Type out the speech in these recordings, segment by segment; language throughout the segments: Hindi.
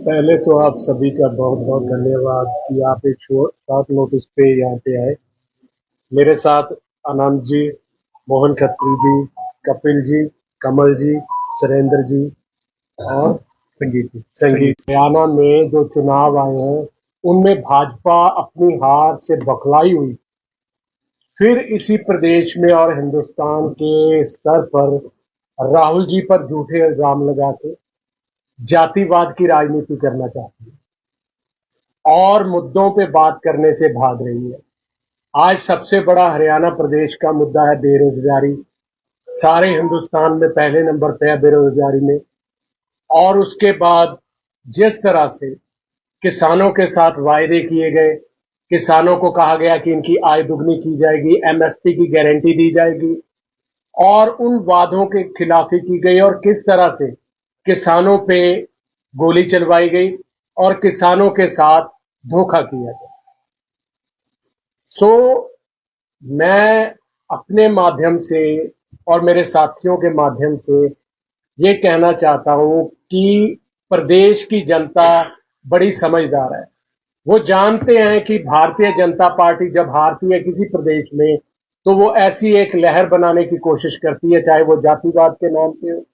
पहले तो आप सभी का बहुत बहुत धन्यवाद कि आप एक शॉर्ट नोटिस पे यहाँ पे आए। मेरे साथ आनंद जी, मोहन खत्री जी, कपिल जी, कमल जी, सुरेंद्र जी और संगीत हरियाणा में जो चुनाव आए हैं उनमें भाजपा अपनी हार से बौखलाई हुई। फिर इसी प्रदेश में और हिंदुस्तान के स्तर पर राहुल जी पर झूठे इल्जाम लगा के जातिवाद की राजनीति करना चाहती है और मुद्दों पे बात करने से भाग रही है। आज सबसे बड़ा हरियाणा प्रदेश का मुद्दा है बेरोजगारी। सारे हिंदुस्तान में पहले नंबर पे है बेरोजगारी में। और उसके बाद जिस तरह से किसानों के साथ वायदे किए गए, किसानों को कहा गया कि इनकी आय दुगनी की जाएगी, एमएसपी की गारंटी दी जाएगी और उन वादों के खिलाफी की गई और किस तरह से किसानों पे गोली चलवाई गई और किसानों के साथ धोखा किया गया। सो मैं अपने माध्यम से और मेरे साथियों के माध्यम से ये कहना चाहता हूं कि प्रदेश की जनता बड़ी समझदार है। वो जानते हैं कि भारतीय जनता पार्टी जब हारती है किसी प्रदेश में तो वो ऐसी एक लहर बनाने की कोशिश करती है, चाहे वो जातिवाद के नाम पे हो,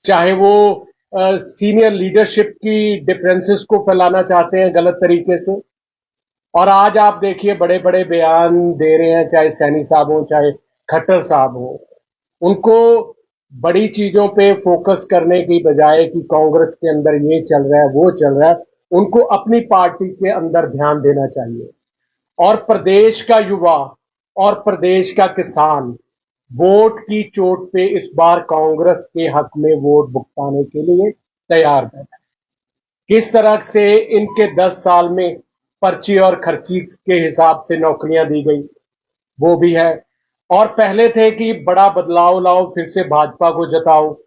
चाहे वो सीनियर लीडरशिप की डिफरेंसेस को फैलाना चाहते हैं गलत तरीके से। और आज आप देखिए बड़े बड़े बयान दे रहे हैं, चाहे सैनी साहब हो चाहे खट्टर साहब हो। उनको बड़ी चीजों पे फोकस करने की बजाय कि कांग्रेस के अंदर ये चल रहा है वो चल रहा है, उनको अपनी पार्टी के अंदर ध्यान देना चाहिए। और प्रदेश का युवा और प्रदेश का किसान वोट की चोट पे इस बार कांग्रेस के हक में वोट भुगताने के लिए तैयार है। किस तरह से इनके 10 साल में पर्ची और खर्ची के हिसाब से नौकरियां दी गई वो भी है। और पहले थे कि बड़ा बदलाव लाओ, फिर से भाजपा को जताओ।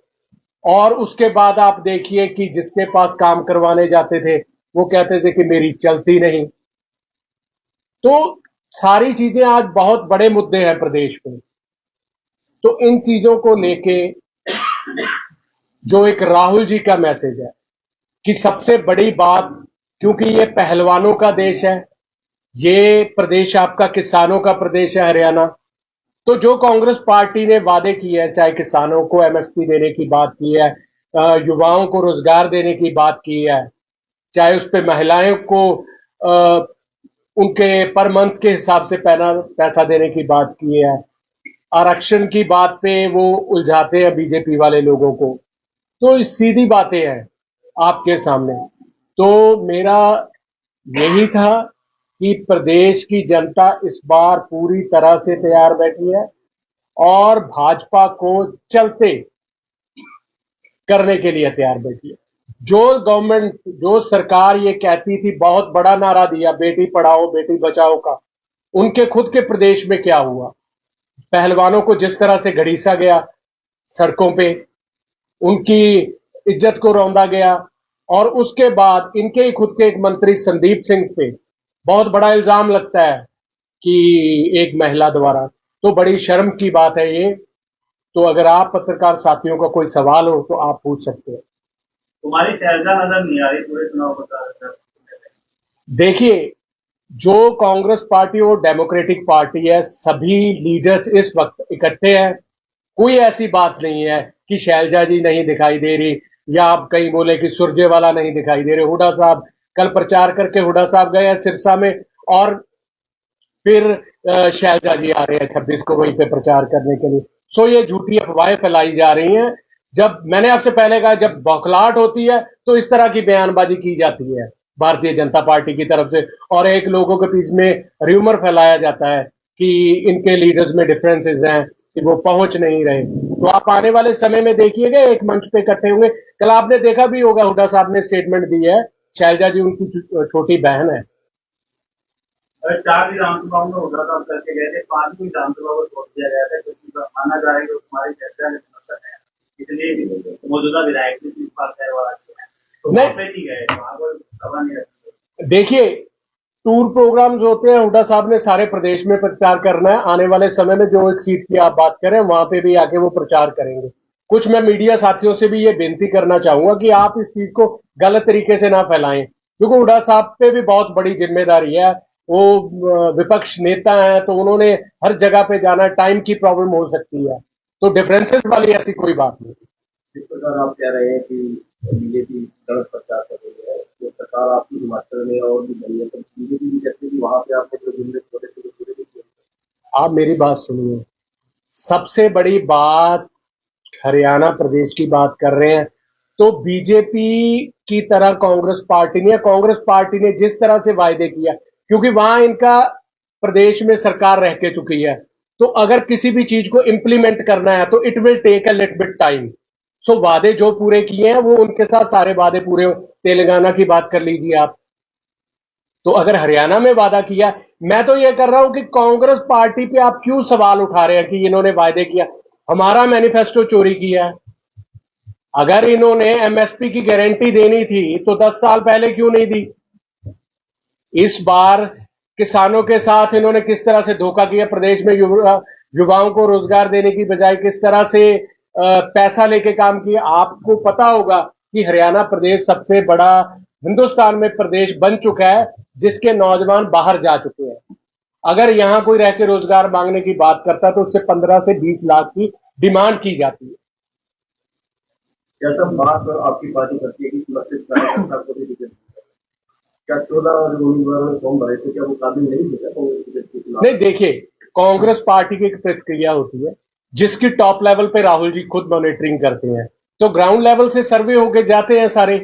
और उसके बाद आप देखिए कि जिसके पास काम करवाने जाते थे वो कहते थे कि मेरी चलती नहीं। तो सारी चीजें आज बहुत बड़े मुद्दे हैं प्रदेश में। तो इन चीजों को लेके जो एक राहुल जी का मैसेज है कि सबसे बड़ी बात, क्योंकि ये पहलवानों का देश है, ये प्रदेश आपका किसानों का प्रदेश है हरियाणा। तो जो कांग्रेस पार्टी ने वादे किए हैं, चाहे किसानों को एमएसपी देने की बात की है, युवाओं को रोजगार देने की बात की है, चाहे उस पर महिलाओं को उनके पर मंथ के हिसाब से पैसा देने की बात की है, आरक्षण की बात पे वो उलझाते हैं बीजेपी वाले लोगों को। तो सीधी बातें हैं आपके सामने। तो मेरा यही था कि प्रदेश की जनता इस बार पूरी तरह से तैयार बैठी है और भाजपा को चलते करने के लिए तैयार बैठी है। जो गवर्नमेंट, जो सरकार ये कहती थी, बहुत बड़ा नारा दिया बेटी पढ़ाओ बेटी बचाओ का, उनके खुद के प्रदेश में क्या हुआ? पहलवानों को जिस तरह से घड़ीसा गया सड़कों पे, उनकी इज्जत को रौंदा गया। और उसके बाद इनके ही खुद के एक मंत्री संदीप सिंह पे बहुत बड़ा इल्जाम लगता है कि एक महिला द्वारा। तो बड़ी शर्म की बात है ये। तो अगर आप पत्रकार साथियों का कोई सवाल हो तो आप पूछ सकते हैं। तुम्हारी शैलजा नजर नहीं आ रही पूरे चुनाव प्रचार। देखिए, जो कांग्रेस पार्टी वो डेमोक्रेटिक पार्टी है, सभी लीडर्स इस वक्त इकट्ठे हैं। कोई ऐसी बात नहीं है कि शैलजा जी नहीं दिखाई दे रही या आप कहीं बोले कि सुरजेवाला नहीं दिखाई दे रहे। हुड्डा साहब कल प्रचार करके हुड्डा साहब गए हैं सिरसा में और फिर शैलजा जी आ रहे हैं 26 को वहीं पे प्रचार करने के लिए। सो ये झूठी अफवाहें फैलाई जा रही हैं। जब मैंने आपसे पहले कहा, जब बौखलाहट होती है तो इस तरह की बयानबाजी की जाती है भारतीय जनता पार्टी की तरफ से, और एक लोगों के बीच में र्यूमर फैलाया जाता है कि इनके लीडर्स में डिफरेंसेस हैं कि वो पहुंच नहीं रहे। तो आप आने वाले समय में देखिएगा एक मंच पे इकट्ठे होंगे। कल आपने देखा भी होगा, हुड्डा साहब ने स्टेटमेंट दी है, शैलजा जी उनकी छोटी बहन है। 4 विधानसभाओं में होता था करके गए थे, 5वीं विधानसभा को छोड़ दिया गया था क्योंकि माना जा रहा है कि तुम्हारी चर्चा में समर्थन है, इसलिए मौजूदा विधायक ने इस बार तय हुआ तो वहां पे नहीं गए, वहां कोई सभा नहीं रखी। देखिए, टूर प्रोग्राम्स होते हैं, हुड्डा साहब ने सारे प्रदेश में प्रचार करना है। आने वाले समय में जो एक सीट की आप बात करें वहां पे भी आके वो प्रचार करेंगे। कुछ मैं मीडिया साथियों से भी ये बेनती करना चाहूंगा कि आप इस चीज को गलत तरीके से ना फैलाएं, क्योंकि हुड्डा साहब पे भी बहुत बड़ी जिम्मेदारी है। वो विपक्ष नेता है, तो उन्होंने हर जगह पे जाना, टाइम की प्रॉब्लम हो सकती है, तो डिफरेंसेस वाली ऐसी कोई बात नहीं। जिस प्रकार आप कह रहे हैं कि बीजेपी गलत प्रचार कर रही है, तो सरकार आपकी हिमाचल में और भी बनी है, तो बीजेपी भी कहती है कि वहां पे आपने जो बिजनेस छोटे छोटे पूरे भी किए। आप मेरी बात सुनिए, सबसे बड़ी बात, हरियाणा प्रदेश की बात कर रहे हैं, तो बीजेपी की तरह कांग्रेस पार्टी ने, कांग्रेस पार्टी ने जिस तरह से वायदे किया, क्योंकि वहां इनका प्रदेश में सरकार रह के चुकी है, तो अगर किसी भी चीज को इंप्लीमेंट करना है तो it will take a little bit time. So वादे जो पूरे किए हैं वो उनके साथ सारे वादे पूरे, तेलंगाना की बात कर लीजिए आप, तो अगर हरियाणा में वादा किया, मैं तो ये कर रहा हूं कि कांग्रेस पार्टी पे आप क्यों सवाल उठा रहे हैं कि इन्होंने वायदे किया, हमारा मैनिफेस्टो चोरी किया है। अगर इन्होंने एमएसपी की गारंटी देनी थी तो 10 साल पहले क्यों नहीं दी। इस बार किसानों के साथ इन्होंने किस तरह से धोखा किया, प्रदेश में युवाओं को रोजगार देने की बजाय किस तरह से पैसा लेके काम किया। आपको पता होगा कि हरियाणा प्रदेश सबसे बड़ा हिंदुस्तान में प्रदेश बन चुका है जिसके नौजवान बाहर जा चुके हैं। अगर यहां कोई रह के रोजगार मांगने की बात करता तो उससे 15 से 20 लाख की डिमांड की जाती है। जैसा बात आपकी पार्टी करती है कि सुरक्षित कार्यकर्ता को भी टिकट, क्या 14 उम्मीदवारों ने फॉर्म भरे थे, क्या वो काबिल नहीं थे क्या कांग्रेस टिकट के चुनाव? नहीं, देखिए, कांग्रेस पार्टी की एक प्रतिक्रिया होती है जिसकी टॉप लेवल पे राहुल जी खुद मॉनिटरिंग करते हैं, तो ग्राउंड लेवल से सर्वे होके जाते हैं सारे,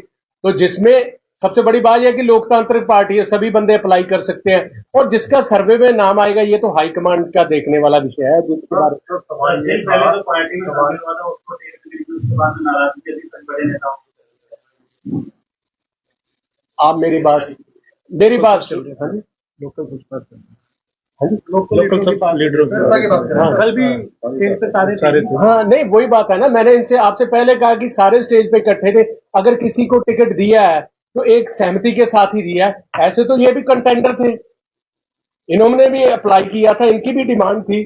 तो जिसमें सबसे बड़ी बात यह कि लोकतांत्रिक पार्टी है, सभी बंदे अप्लाई कर सकते हैं, और जिसका सर्वे में नाम आएगा ये तो हाईकमांड का देखने वाला विषय है, जिसके बारे तो सवाल ये पहले तो पार्टी में शामिल हुआ था, उसको उसके बाद में नाराजगी अभी तक बड़े नेताओं को। आप मेरी बात सुन रहे हैं। हाँ जी, लोकल कुछ बात कर, हाँ जी, लोकल लीडरों की बात करें। हाँ, कल भी स्टेज पे सारे थे। हाँ, नहीं वही बात है ना, मैंने इनसे आपसे पहले कहा कि सारे स्टेज पे इकट्ठे थे, अगर किसी को टिकट दिया है तो एक सहमति के साथ ही दिया है। ऐसे तो ये भी कंटेंडर थे, इन्होंने भी अप्लाई किया था, इनकी भी डिमांड थी,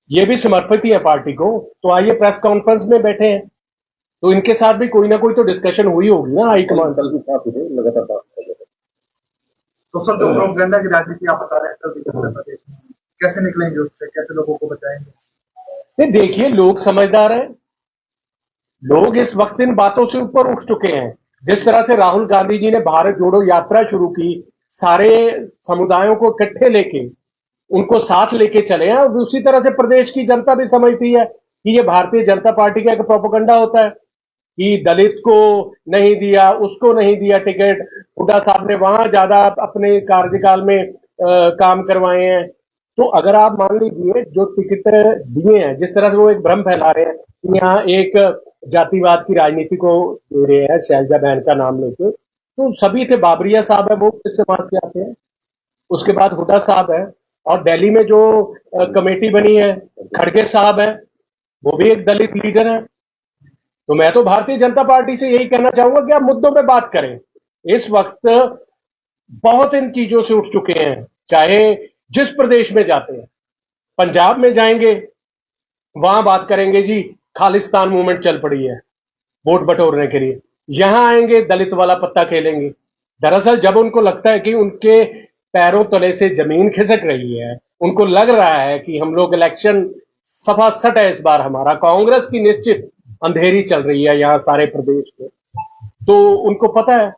ये भी समर्पित ही है पार्टी को, तो आइए प्रेस कॉन्फ्रेंस में बैठे हैं, तो इनके साथ भी कोई ना कोई तो डिस्कशन हुई होगी ना हाईकमांड। लगातार बात कर रहे हैं। तो सर जो प्रोपेगेंडा की राजनीति आप बता रहे हैं उत्तर प्रदेश में, कैसे निकलेंगे उससे, कैसे लोगों को बचाएंगे? नहीं, देखिए, लोग समझदार हैं, लोग इस वक्त इन बातों से ऊपर उठ चुके हैं। जिस तरह से राहुल गांधी जी ने भारत जोड़ो यात्रा शुरू की, सारे समुदायों को इकट्ठे लेके उनको साथ लेके चले हैं, और उसी तरह से प्रदेश की जनता भी समझती है कि ये भारतीय जनता पार्टी का एक प्रोपेगेंडा होता है कि दलित को नहीं दिया, उसको नहीं दिया टिकट, हुड्डा साहब ने वहां ज्यादा अपने कार्यकाल में काम करवाए हैं। तो अगर आप मान लीजिए जो टिकट दिए हैं, जिस तरह से वो एक भ्रम फैला रहे हैं कि यहाँ एक जातिवाद की राजनीति को दे रहे हैं शैलजा बहन का नाम लेके, तो सभी थे, बाबरिया साहब है वो किस समाज से आते हैं, उसके बाद हुड्डा साहब है, और दिल्ली में जो कमेटी बनी है, खड़गे साहब है, वो भी एक दलित लीडर है। तो मैं तो भारतीय जनता पार्टी से यही कहना चाहूंगा कि आप मुद्दों पे बात करें। इस वक्त बहुत इन चीजों से उठ चुके हैं, चाहे जिस प्रदेश में जाते हैं, पंजाब में जाएंगे वहां बात करेंगे जी खालिस्तान मूवमेंट चल पड़ी है वोट बटोरने के लिए, यहां आएंगे दलित वाला पत्ता खेलेंगे। दरअसल जब उनको लगता है कि उनके पैरों तले से जमीन खिसक रही है, उनको लग रहा है कि हम लोग इलेक्शन सफा सट है इस बार हमारा, कांग्रेस की निश्चित अंधेरी चल रही है यहाँ सारे प्रदेश में, तो उनको पता है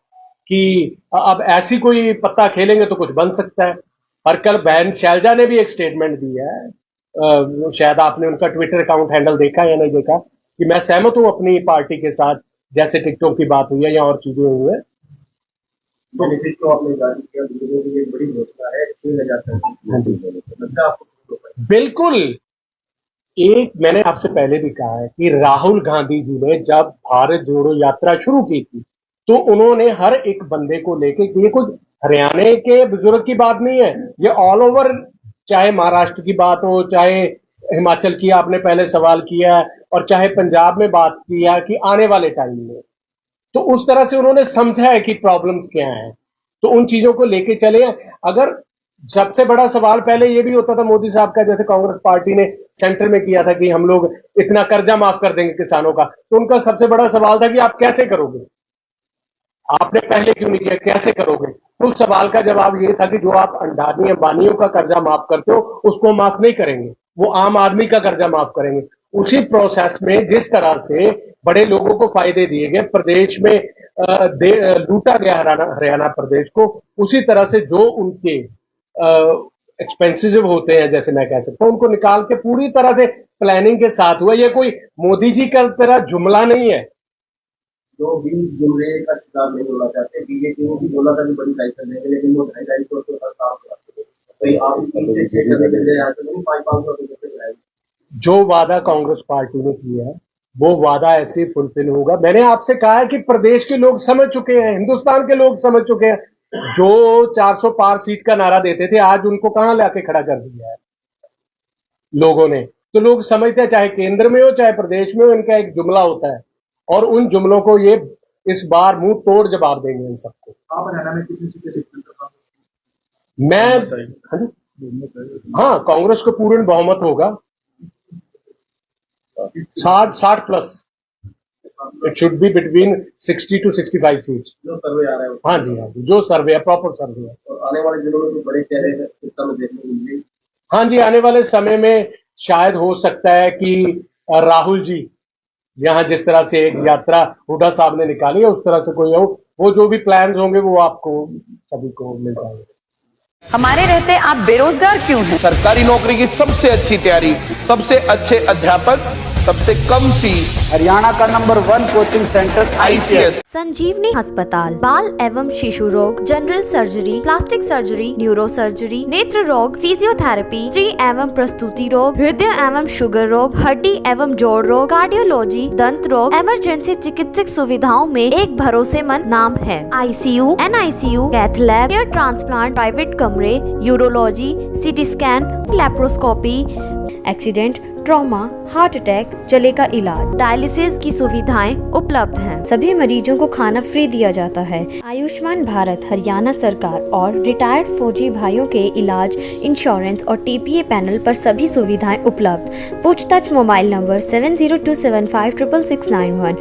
कि अब ऐसी कोई पत्ता खेलेंगे तो कुछ बन सकता है। और कल बहन शैलजा ने भी एक स्टेटमेंट दिया है, शायद आपने उनका ट्विटर अकाउंट हैंडल देखा या नहीं देखा, कि मैं सहमत हूं अपनी पार्टी के साथ, जैसे टिकटों की बात हुई है या और चीजें हुई है। बेनिफिट तो आपने जारी किया, लोगों की एक बड़ी घोषणा है 6,000 हाँ जी, लगता है आपको? बिल्कुल। एक मैंने आपसे पहले भी कहा है कि राहुल गांधी जी ने जब भारत जोड़ो यात्रा शुरू की थी, तो उन्होंने हर एक बंदे को लेके, ये कुछ हरियाणा के बुजुर्ग की बात नहीं है, ये ऑल ओवर, चाहे महाराष्ट्र की बात हो, चाहे हिमाचल की आपने पहले सवाल किया, और चाहे पंजाब में बात किया कि आने वाले टाइम में, तो उस तरह से उन्होंने समझा है कि प्रॉब्लम्स क्या हैं, तो उन चीजों को लेके चले। अगर सबसे बड़ा सवाल पहले ये भी होता था मोदी साहब का, जैसे कांग्रेस पार्टी ने सेंटर में किया था कि हम लोग इतना कर्जा माफ कर देंगे किसानों का, तो उनका सबसे बड़ा सवाल था कि आप कैसे करोगे, आपने पहले क्यों नहीं किया, कैसे करोगे? तो उस सवाल का जवाब ये था कि जो आप अडानी अंबानियों का कर्जा माफ करते हो उसको माफ नहीं करेंगे, वो आम आदमी का कर्जा माफ करेंगे। उसी प्रोसेस में जिस तरह से बड़े लोगों को फायदे दिए गए, प्रदेश में लूटा गया हरियाणा प्रदेश को, उसी तरह से जो उनके एक्सपेंसिव होते हैं, जैसे मैं कह सकता हूं, उनको निकाल के पूरी तरह से प्लानिंग के साथ हुआ। ये कोई मोदी जी का तरह जुमला नहीं है। जो भी जुमले का शिकार नहीं होना चाहते, बीजेपी ने भी बोला था कि बड़ी लाइसेंस देंगे, लेकिन वो 250 तो हर साल कराते थे। तो ये आप 3 से 6 करने के लिए आते नहीं, 500 रुपये से जाएगी। जो वादा कांग्रेस पार्टी ने किया है वो वादा ऐसे ही फुलफिल होगा। मैंने आपसे कहा है कि प्रदेश के लोग समझ चुके हैं, हिंदुस्तान के लोग समझ चुके हैं। जो 400 पार सीट का नारा देते थे, आज उनको कहां लाके खड़ा कर दिया है लोगों ने। तो लोग समझते हैं, चाहे केंद्र में हो चाहे प्रदेश में हो, इनका एक जुमला होता है और उन जुमलों को ये इस बार मुंह तोड़ जवाब देंगे इन सबको। आप हरियाणा में कितनी सीटें जीतने सकते हैं? हाँ, कांग्रेस को पूर्ण बहुमत होगा, 60 plus. It should be between 60 to 65 seats. जो सर्वे आ रहा है हाँ जी, जो सर्वे है, प्रॉपर सर्वे है। और आने वाले दिनों में तो बड़े चेहरे सत्ता में देखने को मिलेंगे। हाँ जी, आने वाले समय में शायद हो सकता है कि राहुल जी यहाँ जिस तरह से एक यात्रा हुड्डा साहब ने निकाली है, उस तरह से कोई हो, वो जो भी प्लान्स होंगे वो आपको सभी को मिल जाएंगे। हमारे रहते आप बेरोजगार क्यों हैं? सरकारी नौकरी की सबसे अच्छी तैयारी, सबसे अच्छे अध्यापक, सबसे कम फीस, हरियाणा का नंबर 1 कोचिंग सेंटर ICS। संजीवनी अस्पताल, बाल एवं शिशु रोग, general surgery, plastic surgery, neuro surgery, नेत्र रोग, फिजियोथेरेपी, स्त्री एवं प्रस्तुति रोग, हृदय एवं शुगर रोग, हड्डी एवं जोड़ रोग, कार्डियोलॉजी, दंत रोग, इमरजेंसी चिकित्सक सुविधाओं में एक भरोसेमंद नाम है। ICU, NICU, cath lab, hair transplant, private कमरे, urology, CT scan, laparoscopy, accident, trauma, heart attack, जले का इलाज, डायलिसिस की सुविधाएं उपलब्ध हैं। सभी मरीजों को खाना फ्री दिया जाता है। आयुष्मान भारत हरियाणा सरकार और रिटायर्ड फौजी भाइयों के इलाज, इंश्योरेंस और TPA पैनल पर सभी सुविधाएं उपलब्ध। पूछताछ मोबाइल नंबर 7027566691